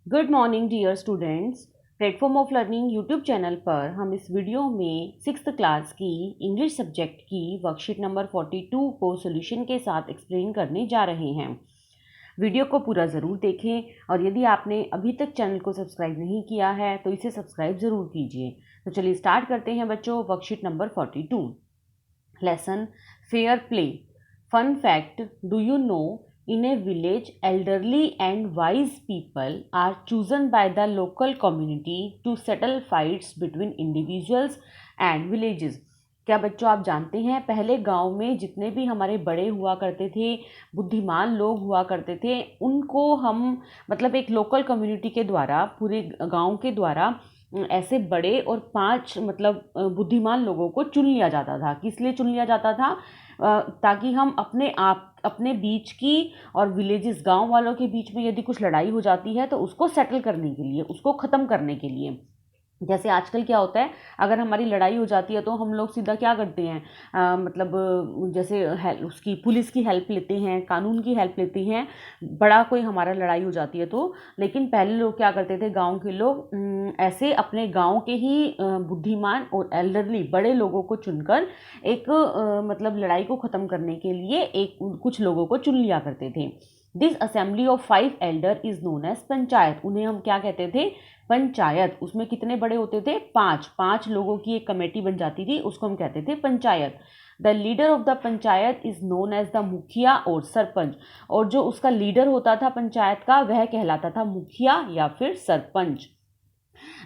Good morning dear students. Platform of learning YouTube channel पर हम इस वीडियो में सिक्स्थ क्लास की इंग्लिश सब्जेक्ट की वर्कशीट नंबर 42 को सोल्यूशन के साथ एक्सप्लेन करने जा रहे हैं। वीडियो को पूरा ज़रूर देखें और यदि आपने अभी तक चैनल को सब्सक्राइब नहीं किया है तो इसे सब्सक्राइब ज़रूर कीजिए। तो चलिए स्टार्ट करते हैं बच्चों, worksheet number 42। Lesson fair play. Fun fact, do you know, in a village elderly and wise people are chosen by the local community to settle fights between individuals and villages। क्या बच्चों आप जानते हैं पहले गांव में जितने भी हमारे बड़े हुआ करते थे, बुद्धिमान लोग हुआ करते थे, उनको हम मतलब एक लोकल कम्युनिटी के द्वारा, पूरे गांव के द्वारा ऐसे बड़े और 5 मतलब बुद्धिमान लोगों को चुन लिया जाता था। किस लिए चुन लिया जाता था? ताकि हम अपने बीच की और विलेजेस गांव वालों के बीच में यदि कुछ लड़ाई हो जाती है तो उसको सेटल करने के लिए, उसको ख़त्म करने के लिए। जैसे आजकल क्या होता है, अगर हमारी लड़ाई हो जाती है तो हम लोग सीधा क्या करते हैं, मतलब जैसे उसकी पुलिस की हेल्प लेते हैं, कानून की हेल्प लेते हैं, बड़ा कोई हमारा लड़ाई हो जाती है तो। लेकिन पहले लोग क्या करते थे, गांव के लोग ऐसे अपने गांव के ही बुद्धिमान और एल्डरली बड़े लोगों को चुनकर एक मतलब लड़ाई को ख़त्म करने के लिए एक कुछ लोगों को चुन लिया करते थे। This assembly of 5 elder is known as panchayat. उन्हें हम क्या कहते थे? पंचायत। उसमें कितने बड़े होते थे? 5 लोगों की एक कमेटी बन जाती थी, उसको हम कहते थे panchayat. The leader of the panchayat is known as the mukhiya और सरपंच। और जो उसका लीडर होता था पंचायत का, वह कहलाता था मुखिया या फिर sarpanch.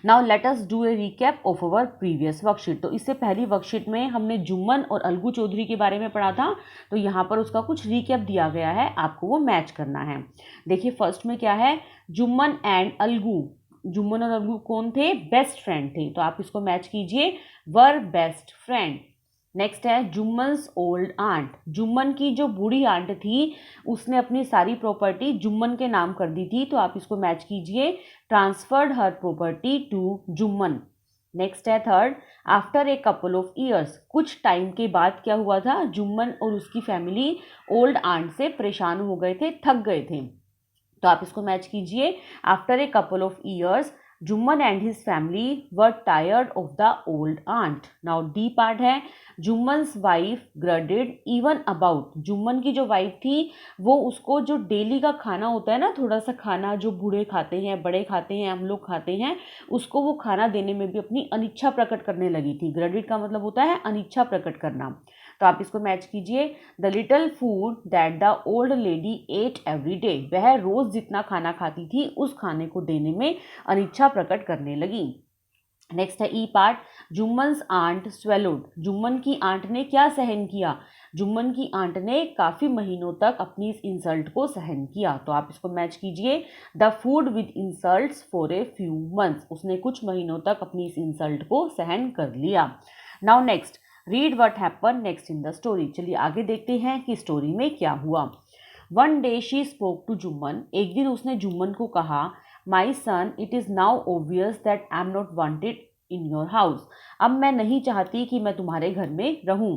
Now let us do a recap of our previous worksheet. तो इससे पहली वर्कशीट में हमने जुम्मन और अलगू चौधरी के बारे में पढ़ा था, तो यहाँ पर उसका कुछ रिकैप दिया गया है, आपको वो मैच करना है। देखिए फर्स्ट में क्या है, जुम्मन एंड अलगू। जुम्मन और अलगू कौन थे? बेस्ट फ्रेंड थे, तो आप इसको मैच कीजिए, वर बेस्ट फ्रेंड। नेक्स्ट है जुम्मन्स ओल्ड आंट। जुम्मन की जो बूढ़ी आंट थी उसने अपनी सारी प्रॉपर्टी जुम्मन के नाम कर दी थी, तो आप इसको मैच कीजिए, transferred her property to Jumman. Next है third, after a couple of years. कुछ टाइम के बाद क्या हुआ था, जुम्मन और उसकी फैमिली ओल्ड आंट से परेशान हो गए थे, थक गए थे, तो आप इसको मैच कीजिए, after a couple of years Jumman and his family were tired of the old aunt. Now D part है, जुम्मन्स वाइफ ग्रडेड इवन अबाउट। जुम्मन की जो वाइफ थी वो उसको जो डेली का खाना होता है ना, थोड़ा सा खाना जो बूढ़े खाते हैं, बड़े खाते हैं, हम लोग खाते हैं, उसको वो खाना देने में भी अपनी अनिच्छा प्रकट करने लगी थी। ग्रडेड का मतलब होता है अनिच्छा प्रकट करना, तो आप इसको मैच कीजिए, the little food that the old lady at every day. वह रोज जितना खाना खाती थी उस खाने को देने में अनिच्छा प्रकट करने लगी। नेक्स्ट है ई पार्ट, जुम्मन्स आंट स्वेलोड। जुम्मन की आंट ने क्या सहन किया? जुम्मन की आंट ने काफ़ी महीनों तक अपनी इस इंसल्ट को सहन किया, तो आप इसको मैच कीजिए, the food with insults for a few months. उसने कुछ महीनों तक अपनी इस इंसल्ट को सहन कर लिया। Now next, read what happen next in the story. चलिए आगे देखते हैं कि स्टोरी में क्या हुआ। One day she spoke to Jumman. एक दिन उसने जुम्मन को कहा, my son, it is now obvious that I am not wanted in your house. अब मैं नहीं चाहती कि मैं तुम्हारे घर में रहूं।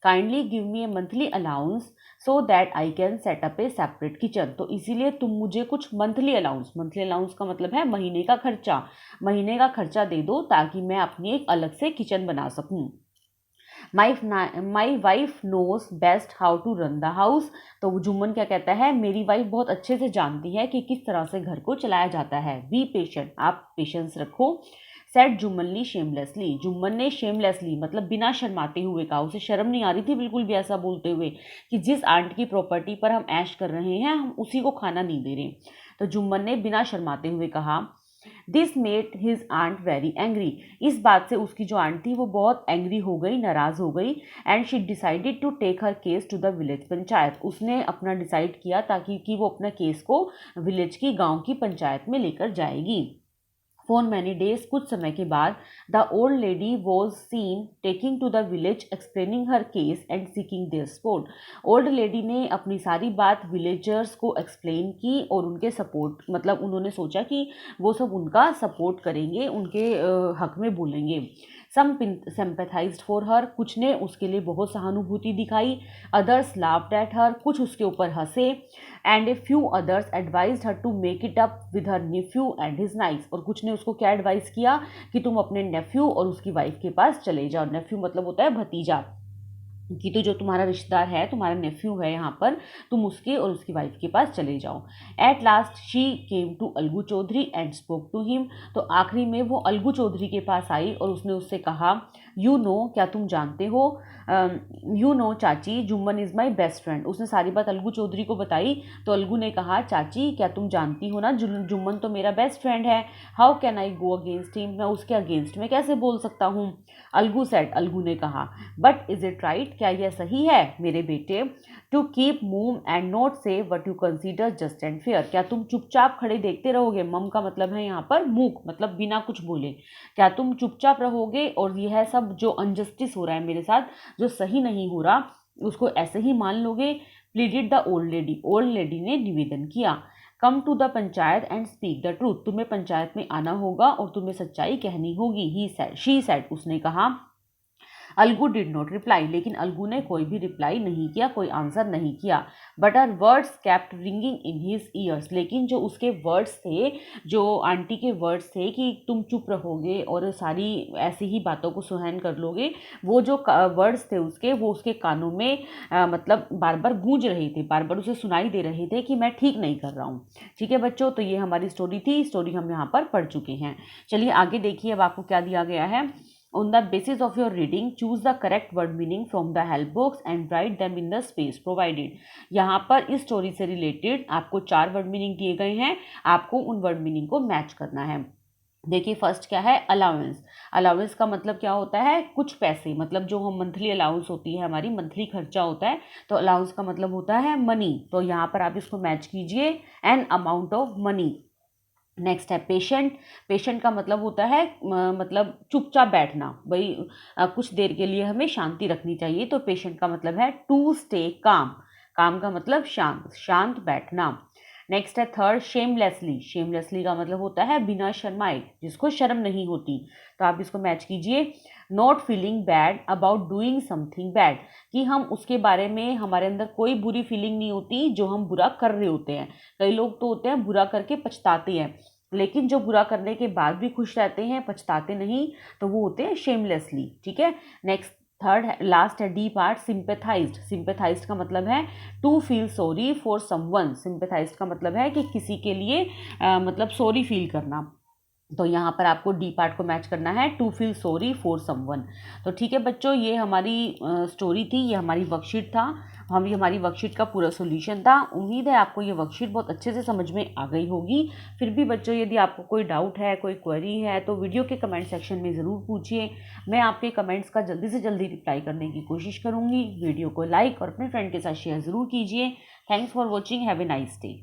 Kindly give me A monthly allowance so that I can set up A separate kitchen. तो इसीलिए तुम मुझे कुछ मंथली अलाउंस का मतलब है महीने का खर्चा, महीने का खर्चा दे दो ताकि मैं अपनी एक अलग से किचन बना सकूं। My wife knows best how to run the house. तो जुम्मन क्या कहता है, मेरी वाइफ बहुत अच्छे से जानती है कि किस तरह से घर को चलाया जाता है। बी पेशेंट, आप पेशेंस रखो। सेट जुम्मनली शेमलेसली। जुम्मन ने शेमलेसली मतलब बिना शर्माते हुए कहा, उसे शर्म नहीं आ रही थी बिल्कुल भी ऐसा बोलते हुए कि जिस आंट की प्रॉपर्टी पर हम ऐश कर रहे हैं हम उसी को खाना नहीं दे रहे। तो जुम्मन ने बिना शर्माते हुए कहा, this made his aunt very angry. इस बात से उसकी जो आंट थी वो बहुत एंग्री हो गई, नाराज हो गई। And she decided to take her case to the village panchayat. उसने अपना डिसाइड किया ताकि कि वो अपना केस को विलेज की, गांव की पंचायत में लेकर जाएगी। फॉर मैनी डेज, कुछ समय के बाद, the old lady was seen taking to the village explaining her case and seeking their support. Old lady ने अपनी सारी बात विलेजर्स को एक्सप्लेन की और उनके सपोर्ट, मतलब उन्होंने सोचा कि वो सब उनका सपोर्ट करेंगे, उनके हक में बोलेंगे। सम सिंपैथाइज्ड फॉर हर, कुछ ने उसके लिए बहुत सहानुभूति दिखाई, अदर्स लाफ्ड एट हर, कुछ उसके ऊपर हंसे, and a few others advised her to make it up with her nephew and his niece, और कुछ ने उसको क्या एडवाइस किया कि तुम अपने नेफ्यू और उसकी वाइफ के पास चले जाओ। नेफ्यू मतलब होता है भतीजा, कि तो जो तुम्हारा रिश्तेदार है, तुम्हारा नेफ्यू है यहाँ पर, तुम उसके और उसकी वाइफ के पास चले जाओ। At last she came to Algu Chaudhary and spoke to him, तो आखिरी में वो अलगू चौधरी के पास आई और उसने उससे कहा, यू नो, क्या तुम जानते हो, यू नो चाची, Jumman is my best friend. उसने सारी बात अलगू चौधरी को बताई, तो अलगू ने कहा, चाची क्या तुम जानती हो ना, जुम्मन तो मेरा बेस्ट फ्रेंड है, how can I go against him, मैं उसके अगेंस्ट में कैसे बोल सकता हूँ। अलगू सेड, अलगू ने कहा, बट इज इट राइट, क्या यह सही है मेरे बेटे, to keep Moom and not से what you consider just and fair, क्या तुम चुपचाप खड़े देखते रहोगे, मम का मतलब है यहाँ पर मूक, मतलब बिना कुछ बोले, क्या तुम चुपचाप रहोगे और यह सब जो अनजस्टिस हो रहा है मेरे साथ, जो सही नहीं हो रहा, उसको ऐसे ही मान लोगे। Pleaded the old lady, old lady ने निवेदन किया। Come to the panchayat and speak the truth, तुम्हें पंचायत में आना होगा और तुम्हें सच्चाई कहनी होगी। ही सेड, शी सेड, उसने कहा। अलगू डिड नॉट रिप्लाई, लेकिन अलगू ने कोई भी रिप्लाई नहीं किया, कोई आंसर नहीं किया। But her words kept ringing in his ears, लेकिन जो उसके वर्ड्स थे, जो आंटी के वर्ड्स थे कि तुम चुप रहोगे और सारी ऐसी ही बातों को सहन कर लोगे, वो जो वर्ड्स थे उसके, वो उसके कानों में मतलब बार बार गूंज रहे थे, बार बार उसे सुनाई दे रहे थे कि मैं ठीक नहीं कर रहा हूँ। ठीक है बच्चों, तो ये हमारी स्टोरी थी, स्टोरी हम यहाँ पर पढ़ चुके हैं। चलिए आगे देखिए, अब आपको क्या दिया गया है। On the basis of your reading, choose the correct word meaning from the help box and write them in the space provided. यहाँ पर इस स्टोरी से रिलेटेड आपको 4 वर्ड मीनिंग दिए गए हैं, आपको उन वर्ड मीनिंग को मैच करना है। देखिए फर्स्ट क्या है, अलाउंस। अलाउंस का मतलब क्या होता है, कुछ पैसे, मतलब जो हम मंथली अलाउंस होती है, हमारी मंथली खर्चा होता है, तो अलाउंस का मतलब होता है मनी। तो यहाँ पर आप इसको मैच कीजिए, an amount of money. Next है पेशेंट। पेशेंट का मतलब होता है मतलब चुपचाप बैठना, भाई कुछ देर के लिए हमें शांति रखनी चाहिए, तो पेशेंट का मतलब है टू स्टे काम। काम का मतलब शांत, शांत बैठना। नेक्स्ट है थर्ड, शेमलेसली। शेमलेसली का मतलब होता है बिना शर्माए, जिसको शर्म नहीं होती, तो आप इसको मैच कीजिए। Not feeling bad about doing something bad, कि हम उसके बारे में, हमारे अंदर कोई बुरी फीलिंग नहीं होती जो हम बुरा कर रहे होते हैं। कई लोग तो होते हैं बुरा करके पछताते हैं, लेकिन जो बुरा करने के बाद भी खुश रहते हैं, पछताते नहीं, तो वो होते हैं शेमलेसली। ठीक है। नेक्स्ट थर्ड लास्ट है डी पार्ट, सिंपैथाइज्ड। सिंपैथाइज्ड का मतलब है to feel sorry for someone. Sympathised का मतलब है कि किसी के लिए मतलब सॉरी फील करना, तो यहाँ पर आपको डी पार्ट को मैच करना है, to feel sorry for someone. तो ठीक है बच्चों, ये हमारी स्टोरी थी, ये हमारी वर्कशीट था, ये हमारी वर्कशीट का पूरा सॉल्यूशन था। उम्मीद है आपको ये वर्कशीट बहुत अच्छे से समझ में आ गई होगी। फिर भी बच्चों यदि आपको कोई डाउट है, कोई क्वेरी है, तो वीडियो के कमेंट सेक्शन में ज़रूर पूछिए, मैं आपके कमेंट्स का जल्दी से जल्दी रिप्लाई करने की कोशिश करूँगी। वीडियो को लाइक और अपने फ्रेंड के साथ शेयर ज़रूर कीजिए। Thanks for watching, have a nice day.